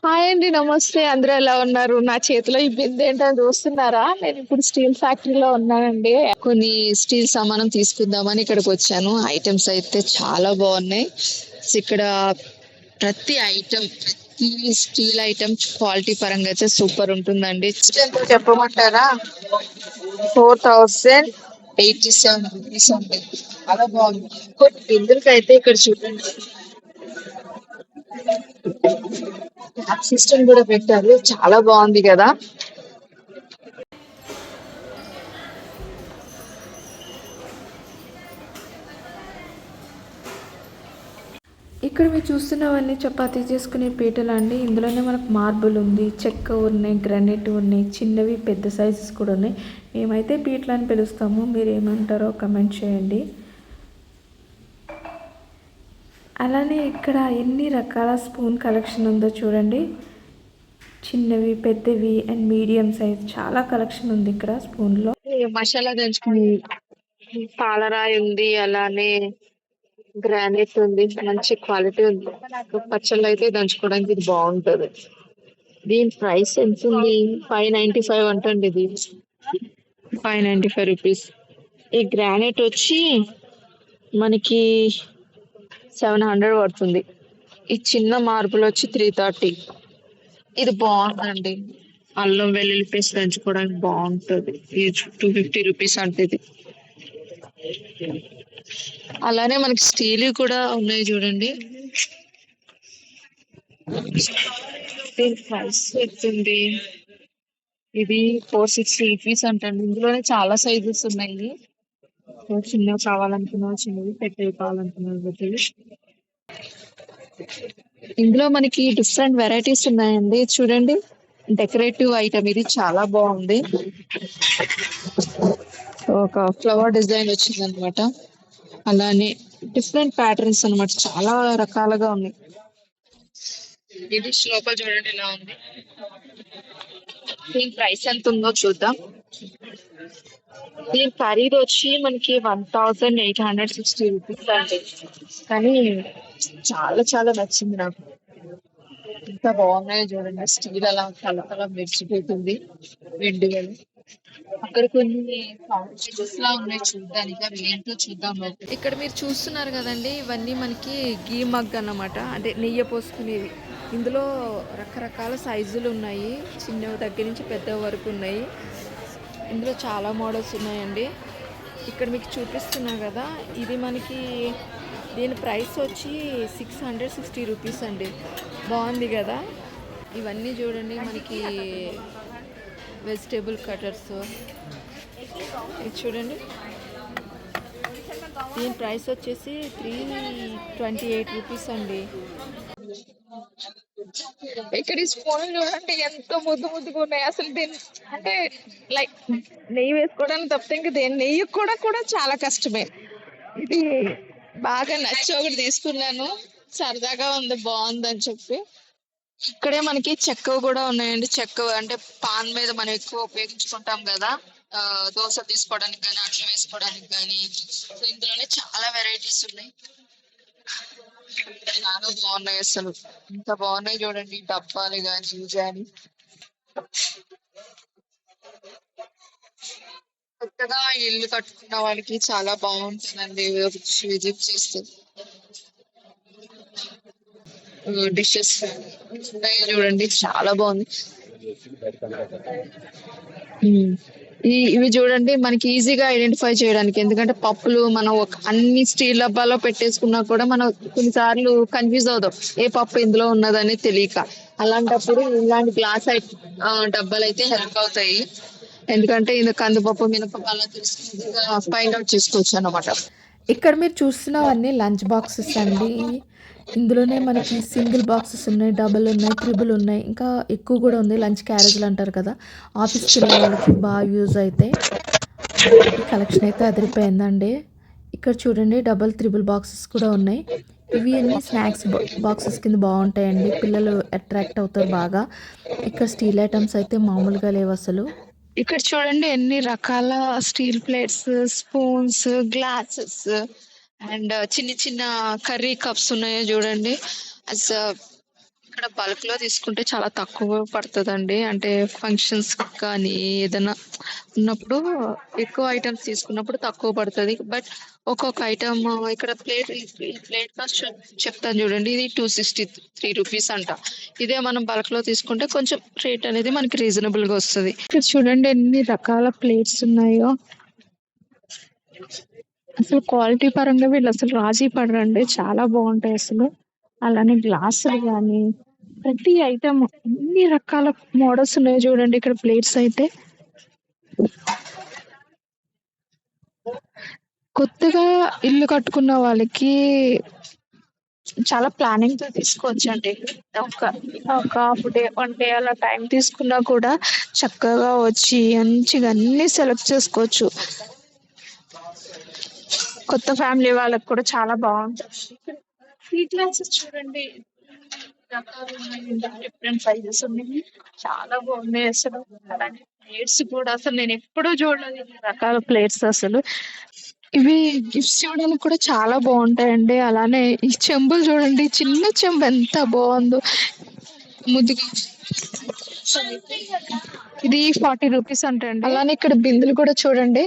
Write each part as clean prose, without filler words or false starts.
Hi అండి, నమస్తే. అందరూ ఎలా ఉన్నారు? నా చేతిలో ఈ బిందె ఏంటని చూస్తున్నారా? నేను ఇప్పుడు స్టీల్ ఫ్యాక్టరీలో ఉన్నానండి. కొన్ని స్టీల్ సామానం తీసుకుందామని ఇక్కడికి వచ్చాను. ఐటమ్స్ అయితే చాలా బాగున్నాయి. ఇక్కడ ప్రతి ఐటమ్, ప్రతి స్టీల్ ఐటమ్ క్వాలిటీ పరంగా అయితే సూపర్ ఉంటుందండి. ఎంతో చెప్పమంటారా? 4087 రూపీస్ ఉంది. చాలా బాగుంది. కొన్ని బిందులకి అయితే ఇక్కడ చూడండి, యాప్ సిస్టమ్ కూడా పెట్టారు. చాలా బాగుంది కదా. ఇక్కడ మీరు చూస్తున్నవన్నీ చపాతీ చేసుకునే పీటలు అండి. ఇందులోనే మనకు మార్బుల్ ఉంది, చెక్క ఉన్నాయి, గ్రానైట్ ఉన్నాయి, చిన్నవి పెద్ద సైజెస్ కూడా ఉన్నాయి. మేమైతే పీటలు అని పిలుస్తాము, మీరు ఏమంటారో కమెంట్ చేయండి. అలానే ఇక్కడ ఎన్ని రకాల స్పూన్ కలెక్షన్ ఉందో చూడండి. చిన్నవి, పెద్దవి అండ్ మీడియం సైజ్ చాలా కలెక్షన్ ఉంది ఇక్కడ స్పూన్లో. మసాలా దంచుకుని పాలరాయి ఉంది, అలానే గ్రానైట్ ఉంది, మంచి క్వాలిటీ ఉంది. పచ్చళ్ళు అయితే దంచుకోవడానికి ఇది బాగుంటది. దీని ప్రైస్ ఎంత ఉంది? 595 అంటండి. ఇది 595 రూపీస్. ఈ గ్రానైట్ వచ్చి మనకి 700 పడుతుంది. ఈ చిన్న మార్బుల్ వచ్చి 330. ఇది బాగుందండి. అల్లం వెల్లుల్లి పేస్ట్ దంచుకోవడానికి బాగుంటది. ఇది 250 రూపీస్ అంటే ఇది. అలానే మనకి స్టీల్ కూడా ఉన్నాయి చూడండి. దీని ప్రైస్ ఎత్తుంది. ఇది 460 రూపీస్ అంటండి. ఇందులోనే చాలా సైజెస్ ఉన్నాయి. చిన్నవి కావాలనుకున్నావు చిన్నవి, పెద్దవి కావాలనుకున్నావు పెద్దవి. ఇందులో మనకి డిఫరెంట్ వెరైటీస్ ఉన్నాయండి. చూడండి, డెకరేటివ్ ఐటమ్ ఇది చాలా బాగుంది. ఒక ఫ్లవర్ డిజైన్ వచ్చింది అనమాట. అలానే డిఫరెంట్ ప్యాటర్న్స్ అన్నమాట, చాలా రకాలుగా ఉన్నాయి. ఇది లోపల చూడండి ఎలా ఉంది. దీని ప్రైస్ ఎంత ఉందో చూద్దాం. దీని ఖరీదు వచ్చి మనకి 1860 రూపీస్ అండి. కానీ చాలా చాలా నచ్చింది నాకు. ఎంత బాగున్నాయో చూడండి. స్టీల్ అలా కలకల మెరిసిపోతుంది వెండి వల్ల. అక్కడ కొన్ని పౌచెస్ లా ఉన్నాయి చూడడానికి, అవి ఏంటో చూద్దాం. ఇక్కడ మీరు చూస్తున్నారు కదండి, ఇవన్నీ మనకి గీ మగ్ అన్నమాట, అంటే నెయ్యి పోసుకునేవి. ఇందులో రకరకాల సైజులు ఉన్నాయి, చిన్నవి దగ్గర నుంచి పెద్ద వరకు ఉన్నాయి. ఇందులో చాలా మోడల్స్ ఉన్నాయండి. ఇక్కడ మీకు చూపిస్తున్నా కదా, ఇది మనకి దీని ప్రైస్ వచ్చి 660 రూపీస్ అండి. బాగుంది కదా. ఇవన్నీ చూడండి మనకి వెజిటేబుల్ కటర్స్. ఇది చూడండి, దీని ప్రైస్ వచ్చేసి 328 రూపీస్ అండి. ఇక్కడ ఈ స్పూన్ చూడండి ఎంత ముద్దు ముద్దుగా ఉన్నాయి. అసలు దీన్ని అంటే లైక్ నెయ్యి వేసుకోవడానికి తప్పితే ఇంకా దేని నెయ్యి కూడా చాలా కష్టమే. ఇది బాగా నచ్చి ఒకటి తీసుకున్నాను. సరదాగా ఉంది, బాగుంది అని చెప్పి. ఇక్కడే మనకి చెక్కవి కూడా ఉన్నాయండి. చెక్క అంటే పాన్ మీద మనం ఎక్కువ ఉపయోగించుకుంటాం కదా, దోశ తీసుకోవడానికి కానీ, అట్లా వేసుకోవడానికి కానీ. సో ఇందులోనే చాలా వెరైటీస్ ఉన్నాయి. చాలా బాగున్నాయి అసలు. ఇంత బాగున్నాయి చూడండి, డబ్బాలు కానీ ఇవి కానీ. కొత్తగా ఇల్లు కట్టుకున్న వాళ్ళకి చాలా బాగుంటుందండి విజిట్ చేస్తే. డిషెస్ ఉన్నాయి చూడండి, చాలా బాగుంది. ఇవి చూడండి మనకి ఈజీగా ఐడెంటిఫై చేయడానికి. ఎందుకంటే పప్పులు మనం అన్ని స్టీల్ డబ్బాలో పెట్టేసుకున్నా కూడా మనం కొన్నిసార్లు కన్ఫ్యూజ్ అవుతాం, ఏ పప్పు ఇందులో ఉన్నదని తెలియక. అలాంటప్పుడు ఇలాంటి గ్లాస్ డబ్బాలు అయితే హెల్ప్ అవుతాయి. ఎందుకంటే ఇది కందిపప్పు, మినపప్పు అలా తెలుసుకుంటే ఫైండ్ అవుట్ చేసుకోవచ్చు అనమాట. ఇక్కడ మీరు చూస్తున్నవన్నీ లంచ్ బాక్సెస్ అండి. ఇందులోనే మనకి సింగిల్ బాక్సెస్ ఉన్నాయి, డబుల్ ఉన్నాయి, త్రిబుల్ ఉన్నాయి, ఇంకా ఎక్కువ కూడా ఉంది. లంచ్ క్యారేజ్లు అంటారు కదా, ఆఫీస్కి వెళ్ళే వాళ్ళకి బాగా యూజ్ అవుతాయి. ఈ కలెక్షన్ అయితే అదిరిపోయిందండి. ఇక్కడ చూడండి, డబుల్ త్రిబుల్ బాక్సెస్ కూడా ఉన్నాయి. ఇవి అన్ని స్నాక్స్ బాక్సెస్ కింద బాగుంటాయండి, పిల్లలు అట్రాక్ట్ అవుతారు బాగా. ఇక్కడ స్టీల్ ఐటమ్స్ అయితే మామూలుగా లేవు అసలు. ఇక్కడ చూడండి ఎన్ని రకాల steel plates, spoons, glasses and చిన్న చిన్న కర్రీ కప్స్ ఉన్నాయో చూడండి. అసలు ఇక్కడ బల్క్ లో తీసుకుంటే చాలా తక్కువ పడుతుందండి. అంటే ఫంక్షన్స్ కానీ ఏదైనా ఉన్నప్పుడు ఎక్కువ ఐటమ్స్ తీసుకున్నప్పుడు తక్కువ పడుతుంది. బట్ ఒక్కొక్క ఐటమ్ ఇక్కడ ప్లేట్ కాస్ట్ చెప్తాను చూడండి. ఇది 263 రూపీస్ అంట. ఇదే మనం బల్క్ లో తీసుకుంటే కొంచెం రేట్ అనేది మనకి రీజనబుల్ గా వస్తుంది. ఇక్కడ చూడండి ఎన్ని రకాల ప్లేట్స్ ఉన్నాయో. అసలు క్వాలిటీ పరంగా వీళ్ళు అసలు రాజీ పడరండి, చాలా బాగుంటాయి అసలు. అలానే గ్లాసులు కానీ ప్రతి ఐటమ్ ఎన్ని రకాల మోడల్స్ ఉన్నాయో చూడండి ఇక్కడ ప్లేట్స్ అయితే. కొత్తగా ఇల్లు కట్టుకున్న వాళ్ళకి చాలా ప్లానింగ్ తో తీసుకోవచ్చండి. ఒక ఒక హాఫ్ డే 1 డే అలా టైం తీసుకున్నా కూడా చక్కగా వచ్చి మంచిగా అన్ని సెలెక్ట్ చేసుకోవచ్చు. కొత్త ఫ్యామిలీ వాళ్ళకి కూడా చాలా బాగుంటుంది. టీ గ్లాసెస్ చూడండి రకాలు ఉన్నాయి, డిఫరెంట్ సైజెస్ ఉన్నాయి, చాలా బాగున్నాయి అసలు. అలానే ప్లేట్స్ కూడా అసలు నేను ఎప్పుడూ చూడలేదు ఇన్ని రకాల ప్లేట్స్ అసలు. ఇవి గిఫ్ట్స్ చూడడానికి కూడా చాలా బాగుంటాయండి. అలానే ఈ చెంబులు చూడండి, చిన్న చెంబు ఎంత బాగుందో ముద్దుగా. ఇది 40 రూపీస్ అంటండి. అలానే ఇక్కడ బిందులు కూడా చూడండి,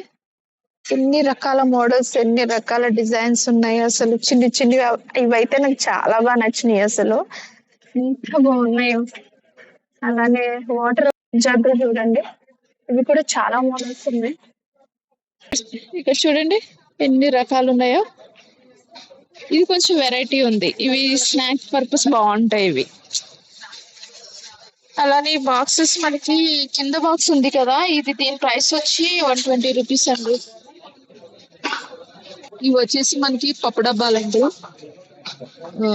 ఎన్ని రకాల మోడల్స్, ఎన్ని రకాల డిజైన్స్ ఉన్నాయి అసలు. చిన్ని చిన్ని ఇవైతే నాకు చాలా బాగా నచ్చినాయి అసలు, ఎంత బాగున్నాయో. అలానే వాటర్ జగ్ చూడండి, ఇవి కూడా చాలా మోడల్స్ ఉన్నాయి. ఇక్కడ చూడండి ఎన్ని రకాలు ఉన్నాయో. ఇది కొంచెం వెరైటీ ఉంది, ఇవి స్నాక్స్ పర్పస్ బాగుంటాయి ఇవి. అలానే బాక్సెస్ మనకి కింద బాక్స్ ఉంది కదా, ఇది దీని ప్రైస్ వచ్చి 120 రూపీస్ అండి. ఇవి వచ్చేసి మనకి పప్పు డబ్బాలండి. ఆ,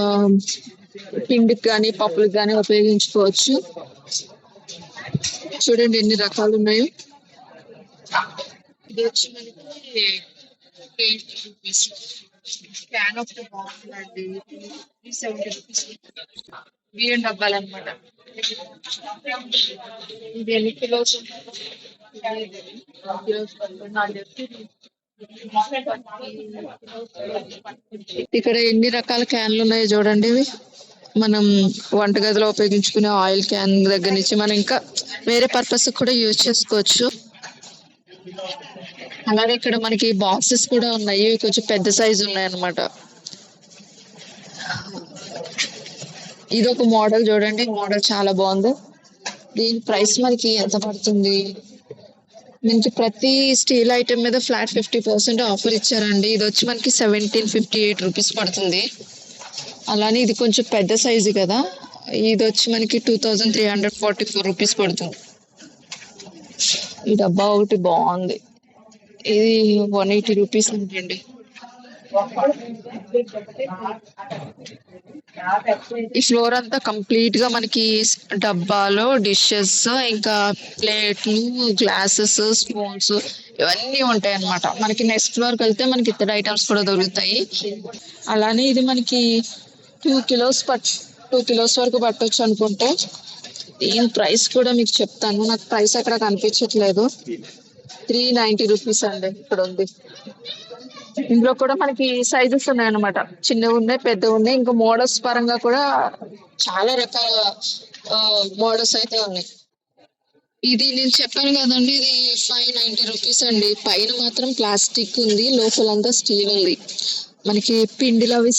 పిండికి కానీ పప్పులకు కానీ ఉపయోగించుకోవచ్చు. చూడండి ఎన్ని రకాలు ఉన్నాయో. ఇది వచ్చి మనకి 80 రూపీస్. క్యాన్ ఆఫ్ బాగుందండి, 70 రూపీస్. బియ్యం డబ్బాలు అనమాట. ఇది ఎన్ని కిలోస్ ఉంటుందో తెలియదు. 4 కిలోస్ పడుతుంది నాకు తెలిసి. ఇక్కడ ఎన్ని రకాల క్యాన్లు ఉన్నాయో చూడండి. ఇవి మనం వంటగదిలో ఉపయోగించుకునే ఆయిల్ క్యాన్ దగ్గర నుంచి మనం ఇంకా వేరే పర్పస్ కూడా యూజ్ చేసుకోవచ్చు. అలాగే ఇక్కడ మనకి బాక్సెస్ కూడా ఉన్నాయి, ఇవి కొంచెం పెద్ద సైజు ఉన్నాయి అన్నమాట. ఇది ఒక మోడల్ చూడండి, మోడల్ చాలా బాగుంది. దీని ప్రైస్ మనకి ఎంత పడుతుంది, మనకి ప్రతి స్టీల్ ఐటమ్ మీద ఫ్లాట్ 50% ఆఫర్ ఇచ్చారండి. ఇది వచ్చి మనకి 1758 రూపీస్ పడుతుంది. అలానే ఇది కొంచెం పెద్ద సైజు కదా, ఇది వచ్చి మనకి 2344 రూపీస్ పడుతుంది. ఈ డబ్బా ఒకటి బాగుంది, ఇది 180 రూపీస్ ఉంటుంది. ఈ ఫ్లోర్ అంతా కంప్లీట్ గా మనకి డబ్బాలు, డిషెస్, ఇంకా ప్లేట్లు, గ్లాసెస్, స్పూన్స్ ఇవన్నీ ఉంటాయి అన్నమాట. మనకి నెక్స్ట్ ఫ్లోర్ కి వెళ్తే మనకి ఇతర ఐటమ్స్ కూడా దొరుకుతాయి. అలానే ఇది మనకి 2 కిలోస్ వరకు పట్టొచ్చు అనుకుంటే. దీని ప్రైస్ కూడా మీకు చెప్తాను, నాకు ప్రైస్ అక్కడ కనిపించట్లేదు. 390 రూపీస్ అండి ఇక్కడ ఉంది. ఇందులో కూడా మనకి సైజెస్ ఉన్నాయి అన్నమాట, చిన్నవి ఉన్నాయి, పెద్దవి ఉన్నాయి, ఇంకా మోడల్స్ పరంగా కూడా చాలా రకాల మోడల్స్ అయితే ఉన్నాయి. ఇది నేను చెప్పాను కదండి, ఇది 590 రూపీస్ అండి. పైన మాత్రం ప్లాస్టిక్ ఉంది, లోపలంతా స్టీల్ ఉంది. మనకి పిండిలు అవి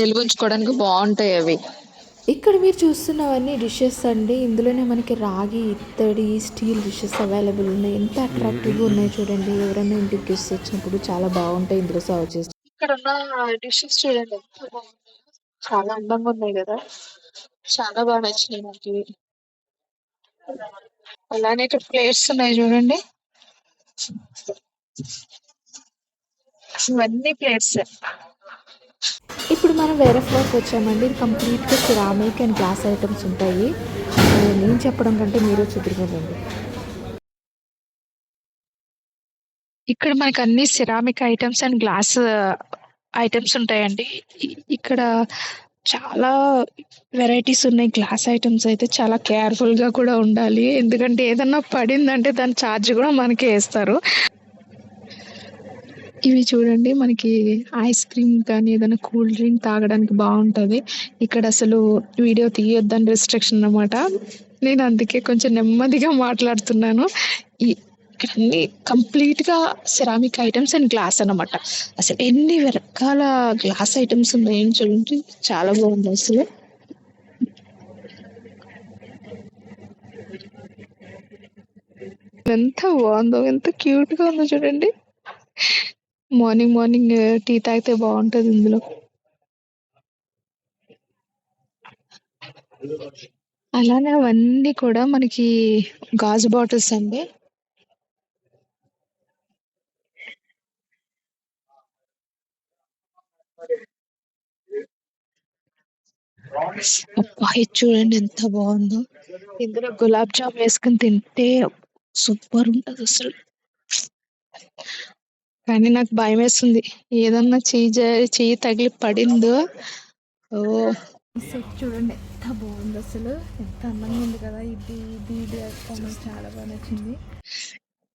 నిల్వ ఉంచుకోవడానికి బాగుంటాయి అవి. ఇక్కడ మీరు చూస్తున్నవన్నీ డిషెస్ అండి. ఇందులోనే మనకి రాగి, ఇత్తడి, స్టీల్ డిషెస్ అవైలబుల్ ఉన్నాయి. ఎంత అట్రాక్టివ్గా ఉన్నాయి చూడండి. ఎవరైనా ఇంటికి గెస్ట్ వచ్చినప్పుడు చాలా బాగుంటాయి ఇందులో సర్వ్ చేసి. ఇక్కడ ఉన్న డిషెస్ చూడండి ఎంత బాగున్నాయో, చాలా అందంగా ఉన్నాయి కదా, చాలా బాగా నచ్చినాయి నాకు ఇవి. అలానే ఇక్కడ ప్లేట్స్ ఉన్నాయి చూడండి, ఇవన్నీ ప్లేట్స్. ఇప్పుడు మనం వేరే ఫ్లోర్కి వచ్చామండి. ఇది కంప్లీట్గా సిరామిక్ అండ్ గ్లాస్ ఐటమ్స్ ఉంటాయి. నేను చెప్పడం కంటే మీరే చూద్దరుకదండి. ఇక్కడ మనకి అన్ని ceramic items and glass items ఉంటాయండి. ఇక్కడ చాలా వెరైటీస్ ఉన్నాయి. గ్లాస్ ఐటమ్స్ అయితే చాలా కేర్ఫుల్ గా కూడా ఉండాలి, ఎందుకంటే ఏదన్నా పడిందంటే దాని ఛార్జ్ కూడా మనకే వేస్తారు. ఇవి చూడండి మనకి ఐస్ క్రీమ్ కానీ ఏదైనా కూల్ డ్రింక్ తాగడానికి బాగుంటది. ఇక్కడ అసలు వీడియో తీయొద్దని రెస్ట్రిక్షన్ అన్నమాట. నేను అందుకే కొంచెం నెమ్మదిగా మాట్లాడుతున్నాను. ఈ ఇక్కడ అన్ని కంప్లీట్ గా సెరామిక్ ఐటమ్స్ అండ్ గ్లాస్ అన్నమాట. అసలు ఎన్ని రకాల గ్లాస్ ఐటమ్స్ ఉన్నాయని చూడండి, చాలా బాగుంది అసలు. ఎంత బాగుందో, ఎంత క్యూట్ గా ఉందో చూడండి. మార్నింగ్ మార్నింగ్ టీ తాగితే బాగుంటది ఇందులో. అలానే అవన్నీ కూడా మనకి గాజు బాటిల్స్ అండి. అబ్బా, ఇది చూడండి ఎంత బాగుందో. ఇందులో గులాబ్ జామ్ వేసుకుని తింటే సూపర్ ఉంటది అసలు. కానీ నాకు భయం వేస్తుంది, ఏదన్నా చెయ్యి తగిలి పడిందో. ఓ, ఈ సెట్ చూడండి ఎంత బాగుంది అసలు, ఎంత అందంగా ఉంది కదా. ఇది నాకు చాలా బాగా నచ్చింది.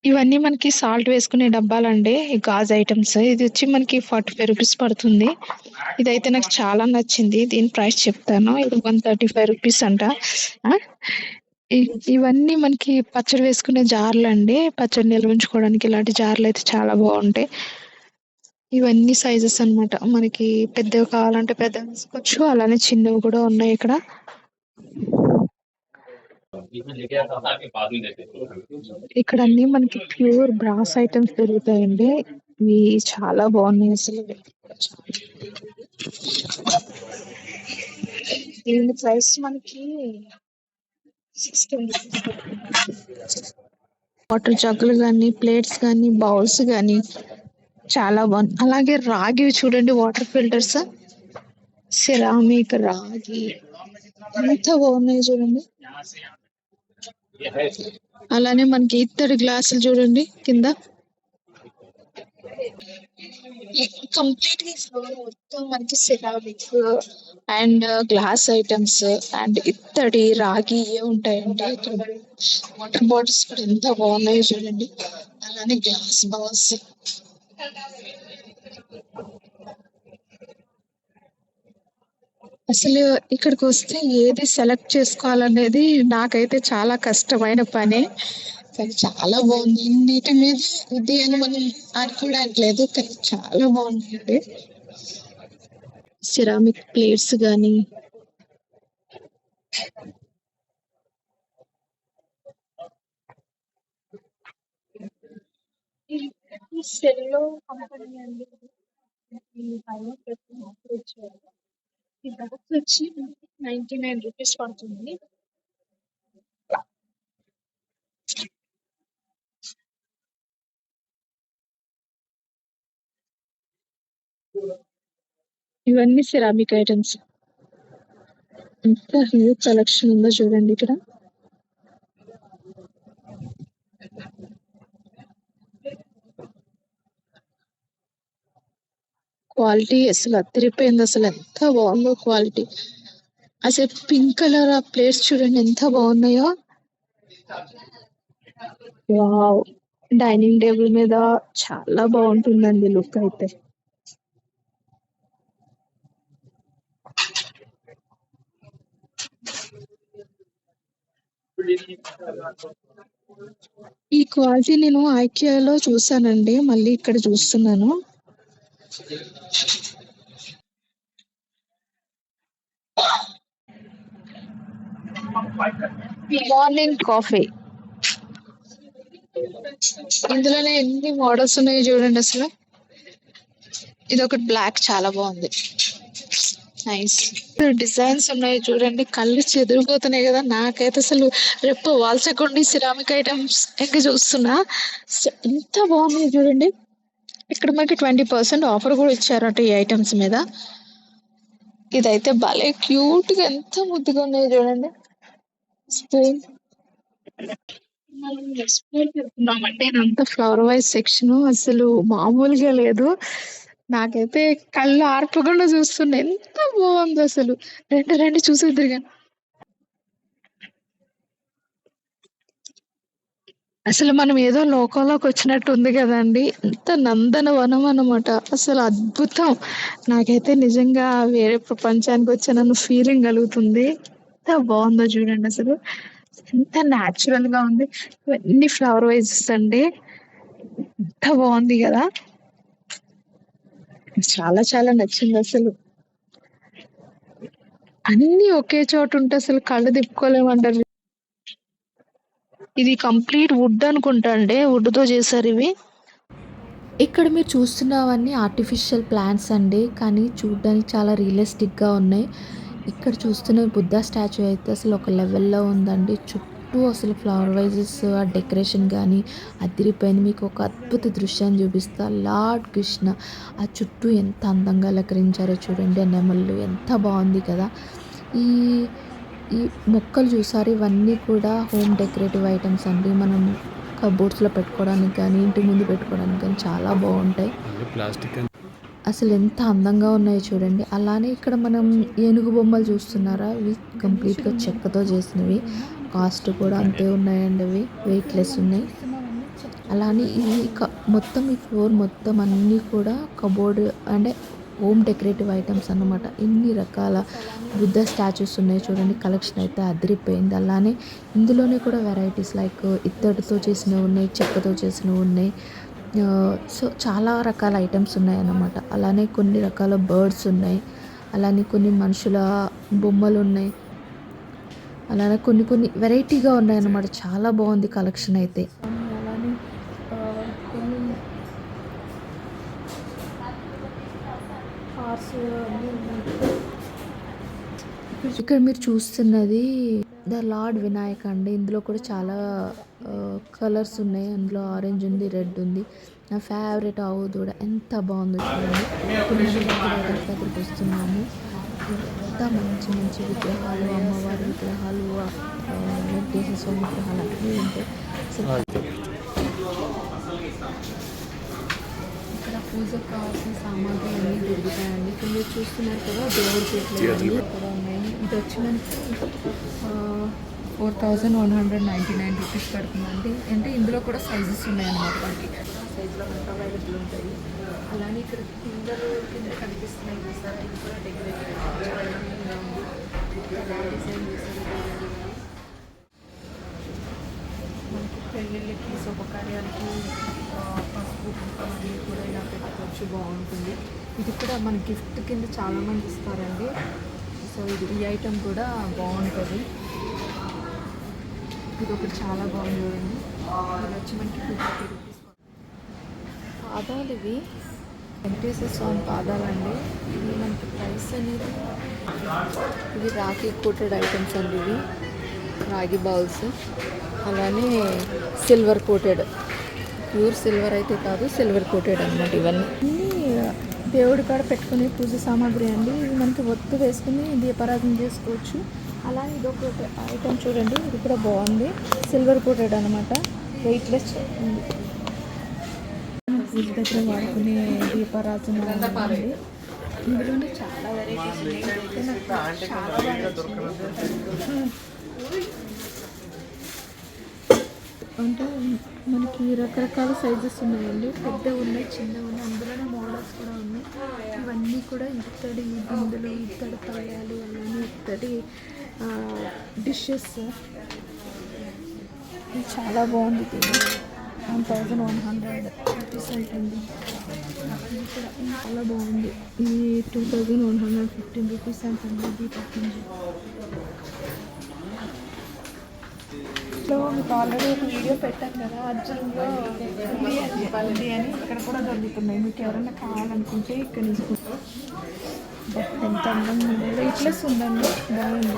ఇవన్నీ మనకి సాల్ట్ వేసుకునే డబ్బాలండి, ఈ గాజు ఐటమ్స్. ఇది వచ్చి మనకి 45 రూపీస్ పడుతుంది. ఇదైతే నాకు చాలా నచ్చింది. దీని ప్రైస్ చెప్తాను. ఇది 135 రూపీస్ అంట. ఆ, ఇవన్నీ మనకి పచ్చడి వేసుకునే జార్లు అండి. పచ్చడి నిల్వ ఉంచుకోవడానికి ఇలాంటి జార్లు అయితే చాలా బాగుంటాయి. ఇవన్నీ సైజెస్ అన్నమాట. మనకి పెద్దవి కావాలంటే పెద్దవి తీసుకోవచ్చు, అలానే చిన్నవి కూడా ఉన్నాయి ఇక్కడ. ఇక్కడ అన్ని మనకి ప్యూర్ బ్రాస్ ఐటమ్స్ దొరుకుతాయండి. ఇవి చాలా బాగున్నాయి అసలు. దీని ప్రైస్ మనకి 16 రూపీస్. వాటర్ జగ్గులు కానీ, ప్లేట్స్ కానీ, బౌల్స్ కానీ చాలా బాగుంది. అలాగే రాగివి చూడండి, వాటర్ ఫిల్టర్స్, సిరామిక్ రాగి ఎంత బాగున్నాయి చూడండి. అలానే మనకి ఇత్తడి గ్లాసులు చూడండి కింద. కంప్లీట్ గా ఫ్లోర్ మొత్తం మనకి ceramic and glass items and ఇత్తడి రాగి ఉంటాయండి. ఇక్కడ వాటర్ బాటిల్స్ కూడా ఎంత బాగున్నాయో చూడండి. అలానే గ్లాస్ బౌల్స్. అసలు ఇక్కడికి వస్తే ఏది సెలెక్ట్ చేసుకోవాలనేది నాకైతే చాలా కష్టమైన పని. కానీ చాలా బాగుంది. ఇన్నిటి మీద ఇది అని మనం అనుకోవడానికి లేదు, కానీ చాలా బాగుంది. సిరామిక్ ప్లేట్స్ కానీ. ఈ సెల్లో కంపెనీ అండి, ఈ పైన పెట్టి ఆఫర్ ఇచ్చారు. ఈ బాక్స్ వచ్చి 99 రూపీస్ పడుతుంది. ఇవన్నీ సిరామిక్ ఐటమ్స్. ఎంత హ్యూజ్ కలెక్షన్ ఉందో చూడండి ఇక్కడ. క్వాలిటీ అసలు అదిరిపోయింది. అసలు ఎంత బాగుందో క్వాలిటీ. అసలు పింక్ కలర్ ఆ ప్లేట్స్ చూడండి ఎంత బాగున్నాయో. వావ్, డైనింగ్ టేబుల్ మీద చాలా బాగుంటుందండి లుక్ అయితే. ఈ క్వాలిటీ నేను ఐకియాలో చూసానండి, మళ్ళీ ఇక్కడ చూస్తున్నాను. Morning coffee. ఇందులోనే ఎన్ని మోడల్స్ ఉన్నాయో చూడండి అసలు. ఇది ఒకటి బ్లాక్ చాలా బాగుంది, నైస్. డిజైన్స్ ఉన్నాయి చూడండి, కళ్ళు చెదిరిపోతున్నాయి కదా. నాకైతే అసలు రెప్ప వాల్చకుండా సిరామిక్ ఐటమ్స్ ఇంకా చూస్తున్నా. ఎంత బాగున్నాయి చూడండి. ఇక్కడ మనకి 20% ఆఫర్ కూడా ఇచ్చారట ఈ ఐటమ్స్ మీద. ఇదైతే భలే క్యూట్ గా ఎంత ముద్దుగా ఉన్నాయో చూడండి. స్పూన్. మనం ఎక్స్ప్లోర్ చేస్తున్నామంటే ఇదంతా ఫ్లవర్ వైజ్ సెక్షన్, అసలు మామూలుగా లేదు. నాకైతే కళ్ళు ఆర్పకుండా చూస్తున్నా, ఎంత బాగుంది అసలు. రెండు రెండు చూసేద్దరుగా. అసలు మనం ఏదో లోకంలోకి వచ్చినట్టు ఉంది కదండి. ఎంత నందనవనం అన్నమాట. అసలు అద్భుతం. నాకైతే నిజంగా వేరే ప్రపంచానికి వచ్చానన్న ఫీలింగ్ కలుగుతుంది. ఎంత బాగుందో చూడండి అసలు. ఎంత న్యాచురల్ గా ఉంది. ఇవన్నీ ఫ్లవర్ వైజెస్ అండి. ఎంత బాగుంది కదా. చాలా చాలా నచ్చింది అసలు. అన్ని ఒకే చోట ఉంటే అసలు కళ్ళు తిప్పుకోలేమంటారు. ఇది కంప్లీట్ వుడ్ అనుకుంటా అండి. వుడ్ తో చేశారు ఇవి. ఇక్కడ మీరు చూస్తున్నవన్నీ ఆర్టిఫిషియల్ ప్లాంట్స్ అండి. కానీ చూడ్డానికి చాలా రియలిస్టిక్‌గా ఉన్నాయి. ఇక్కడ చూస్తున్న బుద్ధ స్టాచ్యూ అయితే అసలు ఒక లెవెల్‌లో ఉందండి. చుట్టూ అసలు ఫ్లవర్ వైజెస్ ఆ డెకరేషన్ గానీ అదిరిపోయింది. మీకు ఒక అద్భుత దృశ్యాన్ని చూపిస్తా. లార్డ్ కృష్ణ ఆ చుట్టూ ఎంత అందంగా అలంకరించారో చూడండి. ఆ నెమళ్ళు ఎంత బాగుంది కదా! ఈ ఈ మొక్కలు చూసారు ఇవన్నీ కూడా హోమ్ డెకరేటివ్ ఐటెమ్స్ అండి. మనం కబోర్డ్స్‌లో పెట్టుకోవడానికి కానీ, ఇంటి ముందు పెట్టుకోవడానికి కానీ చాలా బాగుంటాయి. అసలు ఎంత అందంగా ఉన్నాయో చూడండి. అలానే ఇక్కడ మనం ఏనుగు బొమ్మలు చూస్తున్నారా? ఇవి కంప్లీట్‌గా చెక్కతో చేసినవి. కాస్ట్ కూడా అంతే ఉన్నాయండి అవి. వెయిట్‌లెస్ ఉన్నాయి. అలానే మొత్తం ఈ ఫ్లోర్ మొత్తం అన్నీ కూడా కబోర్డ్ అంటే హోమ్ డెకరేటివ్ ఐటెమ్స్ అన్నమాట. ఇన్ని రకాల బుద్ధ స్టాచ్యూస్ ఉన్నాయి చూడండి. కలెక్షన్ అయితే అదిరిపోయింది. అలానే ఇందులోనే కూడా వెరైటీస్ లైక్ ఇత్తడితో చేసినవి ఉన్నాయి, చెక్కతో చేసినవి ఉన్నాయి. సో చాలా రకాల ఐటెమ్స్ ఉన్నాయన్నమాట. అలానే కొన్ని రకాల బర్డ్స్ ఉన్నాయి. అలానే కొన్ని మనుషుల బొమ్మలు ఉన్నాయి. అలానే కొన్ని కొన్ని వెరైటీగా ఉన్నాయన్నమాట. చాలా బాగుంది కలెక్షన్ అయితే. అలానే కొన్ని కార్స్ అన్నీ ఉన్నాయి. ఇక్కడ మీరు చూస్తున్నది ద లార్డ్ వినాయక్ అండి. ఇందులో కూడా చాలా కలర్స్ ఉన్నాయి. అందులో ఆరెంజ్ ఉంది, రెడ్ ఉంది. నా ఫేవరెట్ ఆవు దూడ ఎంత బాగుందో చూడండి. ఇప్పుడు మనం దగ్గరికి వస్తున్నాము. ఎంత మంచి మంచి విగ్రహాలు, అమ్మవారి విగ్రహాలు, వెంకటేశ్వర స్వామి విగ్రహాలు అన్నీ ఉంటాయి. ఇక్కడ పూజకు కావాల్సిన సామాగ్రి అన్నీ దొరుకుతాయండి. ఇక్కడ మీరు చూస్తున్నారు కదా దేవుడి పీటలు ఇక్కడ ఉన్నాయి. ఇది వచ్చి మనకి 4199 రూపీస్ పడుతుందండి. అంటే ఇందులో కూడా సైజెస్ ఉన్నాయన్నమాట. వాటి సైజులో మనకు అవైలబుల్ ఉంటాయి. అలానే ఇక్కడ కింద కనిపిస్తున్నాయి సార్. ఇది కూడా డెకరేషన్ చాలా అందంగా ఉంది. డిజైన్ చేశారు. మనకి పెళ్ళిళ్ళకి శుభకార్యాలకి పసుపు కుంకుమని కూడా ఇలా పెట్టుకోవచ్చు. బాగుంటుంది. ఇది కూడా మన గిఫ్ట్ కింద చాలామంది ఇస్తారండి. సో ఈ ఐటెం కూడా బాగుంటుంది. ఇది ఒకటి చాలా బాగుంది చూడండి. ఇది వచ్చి మనకి 50 రూపీస్. పాదాలు ఇవి వెంకటేశ్వర స్వామి పాదాలండి. ఇవి మనకి ప్రైస్ అనేది ఇవి రాఖీ కోటెడ్ ఐటమ్స్ అండి. ఇవి రాగి బౌల్స్. అలానే సిల్వర్ కోటెడ్, ప్యూర్ సిల్వర్ అయితే కాదు, సిల్వర్ కోటెడ్ అన్నమాట. ఇవన్నీ దేవుడి కాడ పెట్టుకునే పూజ సామాగ్రి అండి. ఇది మనకి ఒత్తు వేసుకుని దీపారాధన చేసుకోవచ్చు. అలానే ఇది ఒక ఐటమ్ చూడండి. ఇది కూడా బాగుంది. సిల్వర్ కోటెడ్ అనమాట. వెయిట్లెస్ ఉంది. పూజ దగ్గర వాడుకునే దీపారాధన అండి. ఇందులోనే చాలా వెరైటీస్ ఉన్నాయి. అయితే నాకు చాలా బాగా నచ్చింది. అంటే మనకి రకరకాల సైజెస్ ఉన్నాయండి. పెద్దవి ఉన్నాయి, చిన్నవి ఉన్నాయి. అందులోనే మోడల్స్ కూడా ఉన్నాయి. ఇవన్నీ కూడా ఇత్తడి బిందులు, ఇత్తడి పళ్ళాలు, అలానే ఇత్తడి డిషెస్. ఇది చాలా బాగుంది. ఇది 1100 రూపీస్ ఉంటుంది. ఇది కూడా చాలా బాగుంది. ఇది 2115 రూపీస్ అంటుంది. దీపక్ మీకు ఆల్రెడీ ఒక వీడియో పెట్టాను కదా, అర్జున్లో ఉంది అని. ఇక్కడ కూడా దొరుకుతున్నాయి. మీకు ఎవరైనా కావాలనుకుంటే ఇక్కడ నుంచి ఎంత అందంగా ఉంది. వెయిట్లెస్ ఉందండి. బాగుంది.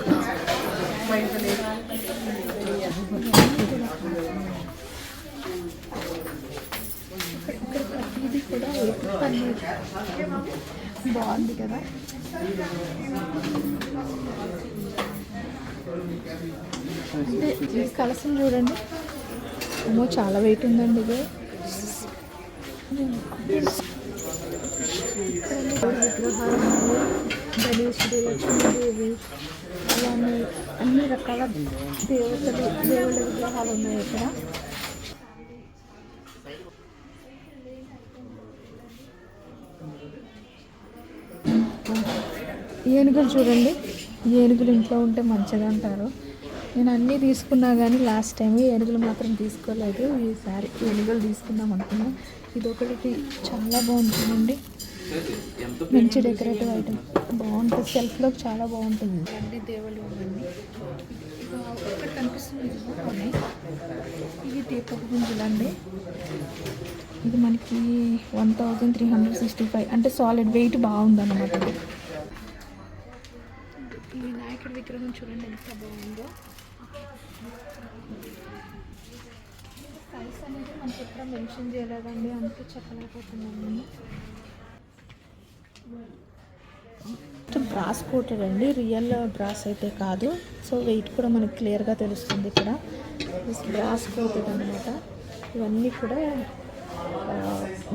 ఇది కూడా పన్నీర్ బాగుంది కదా. అంటే ఈ కలసం చూడండి. ఏమో చాలా వెయిట్ ఉందండి. ఇది విగ్రహాలు, గణేశుడు, లక్ష్మీదేవి, అలానే అన్ని రకాల దేవుళ్ళ విగ్రహాలు ఉన్నాయి ఇక్కడ. ఏనుగులు చూడండి, ఏనుగులు ఇంట్లో ఉంటే మంచిది అంటారు. నేను అన్నీ తీసుకున్నా కానీ లాస్ట్ టైం ఏనుగులు మాత్రం తీసుకోలేదు. ఈసారి ఏనుగులు తీసుకుందాం అనుకున్నా. ఇదొకటి చాలా బాగుంటుందండి, మంచి డెకరేటివ్ ఐటమ్, బాగుంటుంది. సెల్ఫ్లో చాలా బాగుంటుంది అండి. దేవుళ్ళు ఇవన్నీ ఇక్కడ కనిపిస్తుంది కదా, ఇవి దీపపు గుంజులు అండి. ఇది మనకి 1365 అంటే సాలిడ్ వెయిట్ బాగుందన్నమాట. ఈ వినాయకుడి విగ్రహం చూడండి ఎంత బాగుందో. సైజ్ అనేది మనకి ఎక్కడ మెన్షన్ చేయలేదండి, అందుకే చెప్పలేకపోతున్నాను నేను. బ్రాస్ కోటెడ్ అండి, రియల్ బ్రాస్ అయితే కాదు. సో వెయిట్ కూడా మనకి క్లియర్గా తెలుస్తుంది ఇక్కడ. బ్రాస్ కోటెడ్ అనమాట. ఇవన్నీ కూడా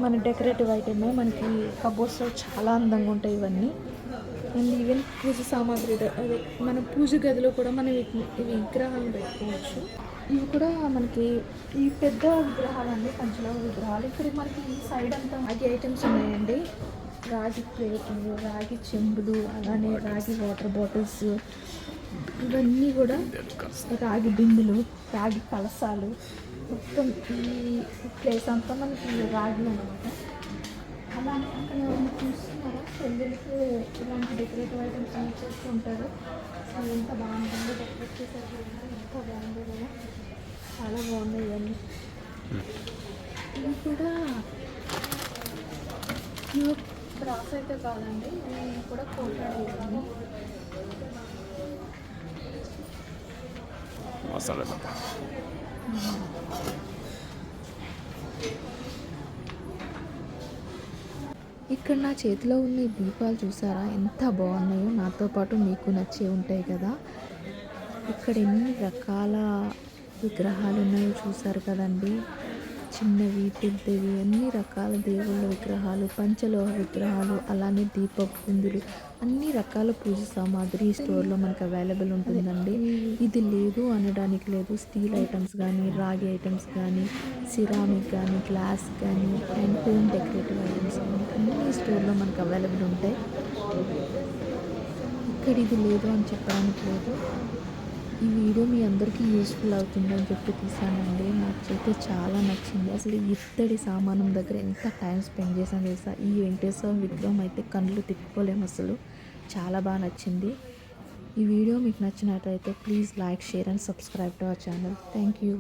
మన డెకరేటివ్ ఐటమే. మనకి కబోర్డ్స్లో చాలా అందంగా ఉంటాయి ఇవన్నీ. అండ్ ఈవెన్ పూజ సామాగ్రి, అదే మన పూజ గదిలో కూడా మనం విగ్రహాలను పెట్టుకోవచ్చు. ఇవి కూడా మనకి ఈ పెద్ద విగ్రహాలు అండి, పంచలోహ విగ్రహాలు. ఇక్కడ మనకి ఈ సైడ్ అంతా రాగి ఐటమ్స్ ఉన్నాయండి. రాగి ప్లేట్లు, రాగి చెంబులు, అలానే రాగి వాటర్ బాటిల్స్, ఇవన్నీ కూడా రాగి బిందులు, రాగి కలసాలు, మొత్తం ఈ ప్లేస్ అంతా మనకి రాగి అనమాట. అలానే అక్కడ చూస్తున్నారా, పెళ్ళిళ్ళకి ఇలాంటి డెకరేటివ్ ఐటమ్స్ అన్ని చేస్తూ ఉంటారు. సో ఎంత బాగుంటుందో, డెకరేట్ చేసేది ఎంత బాగుందో కదా, చాలా బాగున్నాయి ఇవన్నీ. ఇవి కూడా ప్యూర్ బ్రాస్ అయితే కాదండి, ఇవి కూడా కోటెడ్ ఇవన్నీ. ఇక్కడ నా చేతిలో ఉన్న ఈ దీపాలు చూసారా ఎంత బాగున్నాయో. నాతో పాటు మీకు నచ్చే ఉంటాయి కదా. ఇక్కడ ఎన్ని రకాల విగ్రహాలు ఉన్నాయో చూసారు కదండి. చిన్నవి, పెద్దవి, అన్ని రకాల దేవుళ్ళ విగ్రహాలు, పంచలోహ విగ్రహాలు, అలానే దీపపు బిందులు, అన్ని రకాల పూజ సామాగ్రి ఈ స్టోర్లో మనకు అవైలబుల్ ఉంటుందండి. ఇది లేదు అనడానికి లేదు. స్టీల్ ఐటమ్స్ కానీ, రాగి ఐటమ్స్ కానీ, సిరామిక్ కానీ, గ్లాస్ కానీ, అండ్ హోమ్ డెకరేటివ్ ఐటమ్స్ కానీ అన్ని స్టోర్లో మనకు అవైలబుల్ ఉంటాయి. ఇక్కడ ఇది లేదు అని చెప్పడానికి లేదు. ఈ వీడియో మీ అందరికీ యూస్ఫుల్ అవుతుందని చెప్పి తీసానండి. నాకైతే చాలా నచ్చింది. అసలు ఇత్తడి సామానం దగ్గర ఎంత టైం స్పెండ్ చేసాను తెలుసా. ఈ వెంకటేశ్వర విగ్రహం అయితే కళ్ళు తిప్పుకోలేము అసలు. చాలా బాగా నచ్చింది. ఈ వీడియో మీకు నచ్చినట్లయితే please like, share and subscribe to our channel. Thank you.